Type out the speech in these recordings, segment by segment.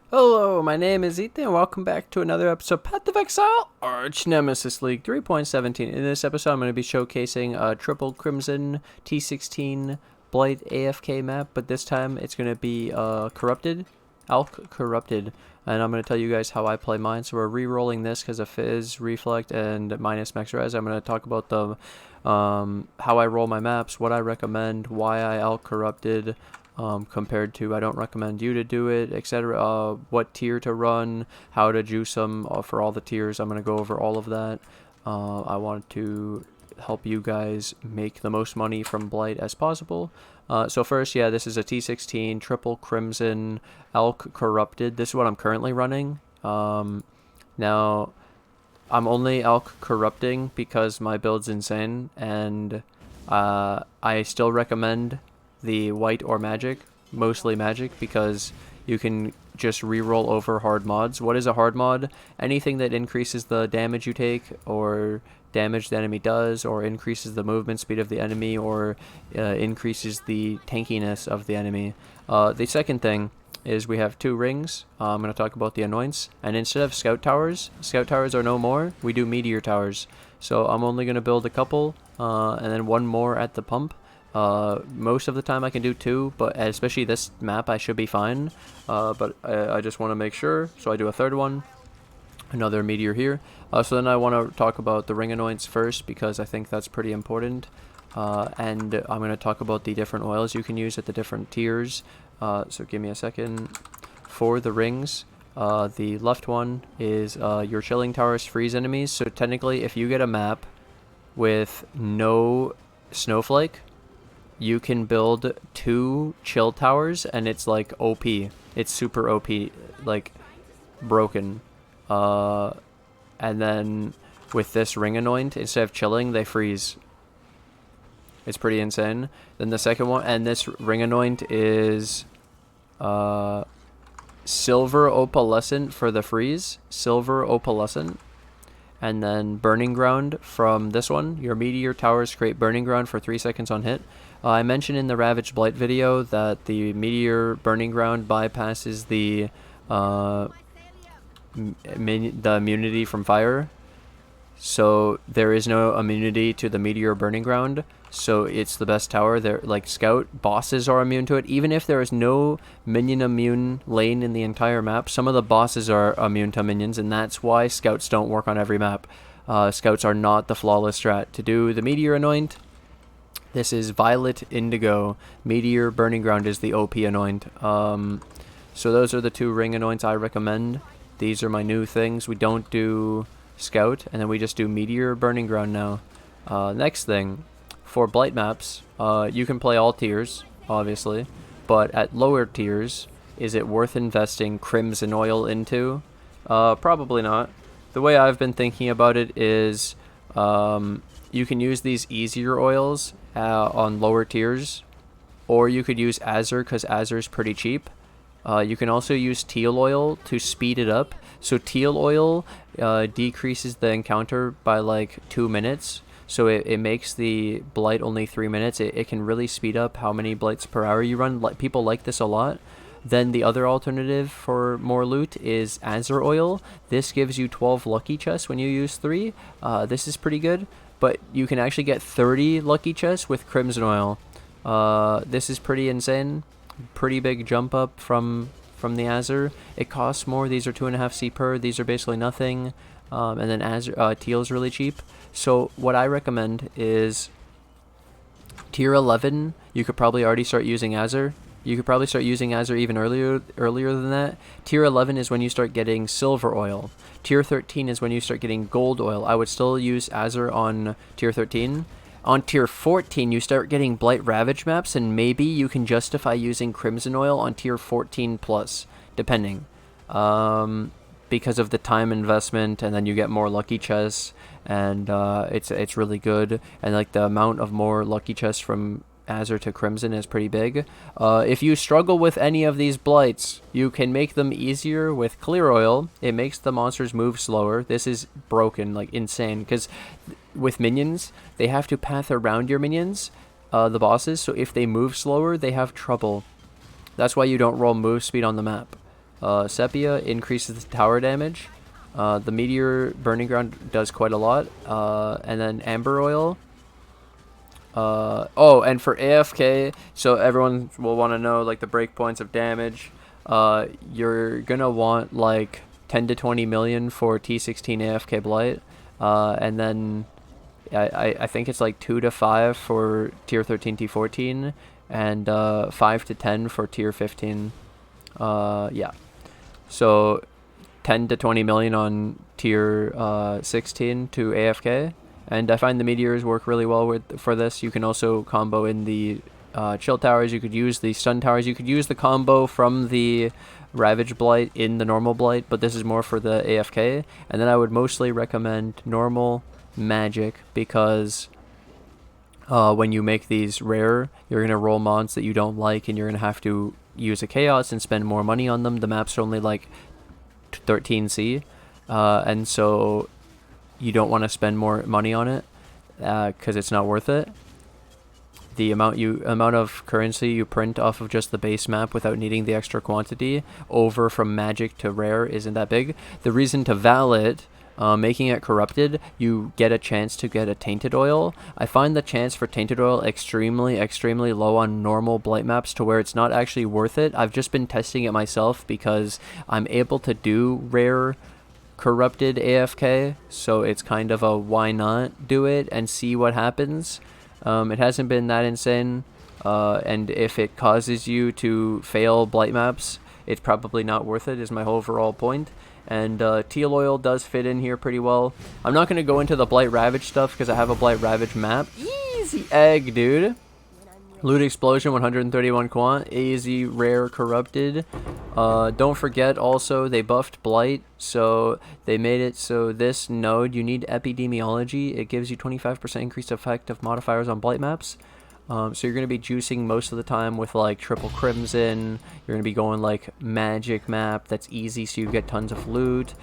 Hello, my name is Ethan, and welcome back to another episode of Path of Exile Archnemesis League 3.17. In this episode, I'm going to be showcasing a triple Crimson T16 Blight AFK map, but this time it's going to be Corrupted, Alch Corrupted, and I'm going to tell you guys how I play mine. So we're re-rolling this because of Fizz, Reflect, and minus max res. I'm going to talk about the how I roll my maps, what I recommend, why I Alch Corrupted, compared to I don't recommend you to do it, etc. What tier to run, how to juice them for all the tiers. I'm going to go over all of that. I want to help you guys make the most money from Blight as possible. So first, yeah, this is a T16 triple Crimson Alch Corrupted. This is what I'm currently running. Now, I'm only Alch Corrupting because my build's insane, and I still recommend the white or magic, mostly magic, because you can just reroll over hard mods. What is a hard mod? Anything that increases the damage you take, or damage the enemy does, or increases the movement speed of the enemy, or increases the tankiness of the enemy. The second thing is we have two rings. I'm going to talk about the annoints, and instead of scout towers are no more, we do meteor towers. So I'm only going to build a couple, and then one more at the pump. Most of the time I can do two, but especially this map I should be fine. But I just want to make sure, so I do a third one. Another meteor here. So then I want to talk about the ring annoints first, because I think that's pretty important. And I'm going to talk about the different oils you can use at the different tiers. So give me a second. For the rings, the left one is your chilling towers freeze enemies. So technically, if you get a map with no snowflake, you can build 2 chill towers, and it's like OP. It's super OP, like broken. And then with this ring anoint, instead of chilling, they freeze. It's pretty insane. Then the second one, and this ring anoint is silver opalescent for the freeze. Silver opalescent. And then burning ground from this one. Your meteor towers create burning ground for 3 seconds on hit. I mentioned in the Ravaged Blight video that the meteor burning ground bypasses the immunity from fire. So there is no immunity to the meteor burning ground. So it's the best tower. There, like scout bosses are immune to it. Even if there is no minion immune lane in the entire map, some of the bosses are immune to minions, and that's why scouts don't work on every map. Scouts are not the flawless strat. To do the meteor anoint, this is Violet Indigo. Meteor burning ground is the OP anoint. So those are the 2 ring anoints I recommend. These are my new things. We don't do scout, and then we just do meteor burning ground now. Next thing, for Blight Maps, you can play all tiers, obviously, but at lower tiers, is it worth investing Crimson oil into? Probably not. The way I've been thinking about it is you can use these easier oils on lower tiers, or you could use Azure because Azure is pretty cheap. You can also use teal oil to speed it up. So teal oil decreases the encounter by like 2 minutes. So it makes the blight only 3 minutes. It can really speed up how many blights per hour you run. People like this a lot. Then the other alternative for more loot is Azure oil. This gives you 12 lucky chests when you use 3. This is pretty good. But you can actually get 30 lucky chests with Crimson oil. This is pretty insane. Pretty big jump up from the Azure. It costs more. These are 2.5 C per. These are basically nothing. And then Azure teal is really cheap. So what I recommend is tier 11. You could probably already start using Azure. You could probably start using Azure even earlier than that. Tier 11 is when you start getting silver oil. Tier 13 is when you start getting gold oil. I would still use Azure on tier 13. On tier 14, you start getting Blight Ravaged maps, and maybe you can justify using Crimson oil on tier 14 plus, depending. Because of the time investment, and then you get more lucky chests, and it's really good. And like the amount of more lucky chests from Azure to Crimson is pretty big. If you struggle with any of these blights, you can make them easier with clear oil. It makes the monsters move slower. This is broken, like insane, because with minions, they have to path around your minions, the bosses, so if they move slower, they have trouble. That's why you don't roll move speed on the map. Sepia increases the tower damage. The Meteor Burning Ground does quite a lot. And then Amber Oil. Oh, and for AFK, so everyone will want to know like the breakpoints of damage. You're gonna want like 10 to 20 million for T16 AFK Blight. And then I think it's like 2 to 5 for tier 13 T14 and 5 to 10 for tier 15. Yeah. So 10 to 20 million on tier 16 to AFK. And I find the meteors work really well for this. You can also combo in the chill towers. You could use the stun towers. You could use the combo from the ravaged blight in the normal blight, but this is more for the AFK. And then I would mostly recommend normal magic because when you make these rare, you're going to roll mons that you don't like, and you're going to have to use a chaos and spend more money on them. The map's only like 13C, and so you don't want to spend more money on it because it's not worth it. The amount of currency you print off of just the base map without needing the extra quantity over from magic to rare isn't that big. The reason to vaal it, making it corrupted, you get a chance to get a tainted oil. I find the chance for tainted oil extremely low on normal blight maps to where it's not actually worth it. I've just been testing it myself because I'm able to do rare corrupted AFK, so it's kind of a why not do it and see what happens. It hasn't been that insane, and if it causes you to fail blight maps, it's probably not worth it, is my overall point. And teal oil does fit in here pretty well. I'm not going to go into the blight ravage stuff because I have a blight ravage map. Easy egg, dude. Loot explosion, 131 quant, easy, rare, corrupted. Don't forget also they buffed blight, so they made it so this node you need epidemiology. It gives you 25% increased effect of modifiers on blight maps. So you're going to be juicing most of the time with like triple crimson. You're going to be going like magic map that's easy, so you get tons of loot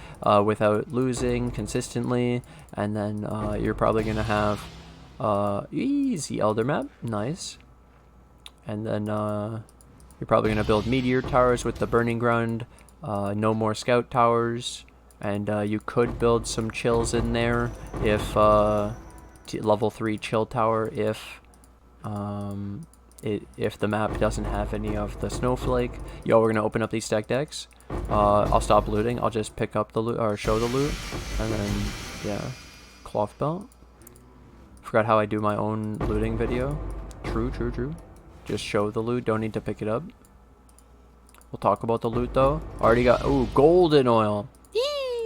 without losing consistently. And then you're probably going to have easy elder map, nice. And then you're probably going to build meteor towers with the burning ground, no more scout towers, and you could build some chills in there if level 3 chill tower if the map doesn't have any of the snowflake. Yo, we're going to open up these stack decks. I'll stop looting. I'll just pick up the loot, or show the loot, and then, yeah, cloth belt. Forgot how I do my own looting video. True. Just show the loot, don't need to pick it up. We'll talk about the loot though. Already got, ooh, golden oil.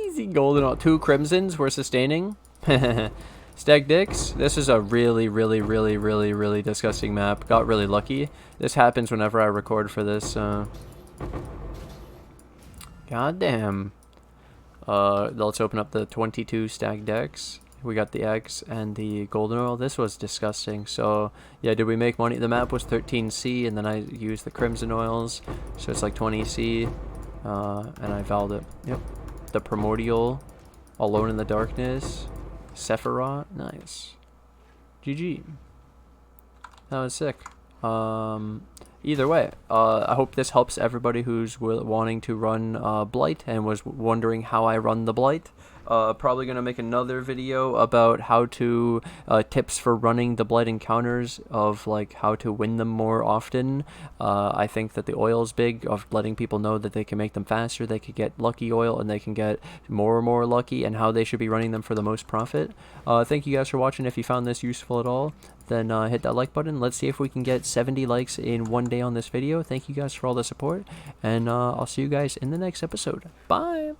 Easy golden oil. 2 crimsons we're sustaining. Stag dicks. This is a really disgusting map. Got really lucky. This happens whenever I record for this. Goddamn. Let's open up the 22 stag decks. We got the eggs and the golden oil. This was disgusting. So yeah, did we make money? The map was 13C, and then I used the crimson oils, so it's like 20C, and I vowed it. Yep. The primordial, alone in the darkness, Sephiroth, nice. GG. That was sick. Either way, I hope this helps everybody who's wanting to run Blight and was wondering how I run the Blight. Probably going to make another video about how to, tips for running the Blight encounters, of like how to win them more often. I think that the oil is big, of letting people know that they can make them faster, they could get lucky oil, and they can get more and more lucky, and how they should be running them for the most profit. Thank you guys for watching. If you found this useful at all, then hit that like button. Let's see if we can get 70 likes in one day on this video. Thank you guys for all the support, and I'll see you guys in the next episode. Bye!